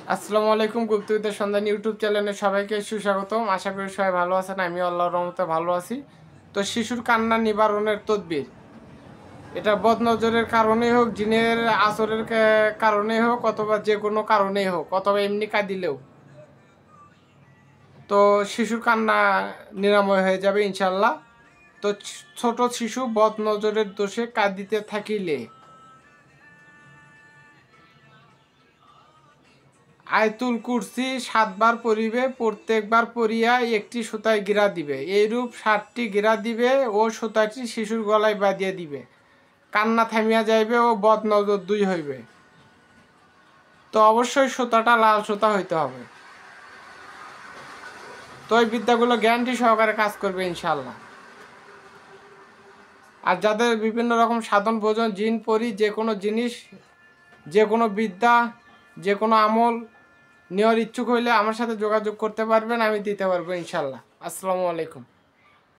আসসালামু আলাইকুম। গুপ্তবিদ্যার সন্ধান ইউটিউব চ্যানেলে সবাইকে সুস্বাগতম। আশা করি সবাই ভালো আছেন, আমি আল্লাহর রহমতে ভালো আছি। তো শিশুর কান্না নিবারণের তদবির, এটা বদনজরের কারণেই হোক, জিনের আসরের কারণেই হোক, অথবা যে কোনো কারণেই হোক, অথবা এমনি কাঁদিলেও তো শিশুর কান্না নিরাময় হয়ে যাবে ইনশাল্লাহ। তো ছোট শিশু বদনজরের দোষে কাঁদিতে থাকিলে আয়তুল কুরসি 7 বার পড়িবে, প্রত্যেকবার পড়িয়া একটি সুতায় গিরা দিবে। এইরূপ 7টি গিরা দিবে ও সুতাটি শিশুর গলায় বাঁধিয়া দিবে। কান্না থামিয়া যাইবে ও বদনজর দুই হইবে। তো অবশ্যই সুতাটা লাল সুতা হইতে হবে। তো এই বিদ্যাগুলো গ্যারান্টি সহকারে কাজ করবে ইনশাল্লাহ। আর যাদের বিভিন্ন রকম সাধন ভোজন জিন পরি, যে কোনো জিনিস, যে কোনো বিদ্যা, যে কোনো আমল নেওয়ার ইচ্ছুক হইলে আমার সাথে যোগাযোগ করতে পারবেন, আমি দিতে পারবো ইনশাল্লাহ। আসসালামু আলাইকুম।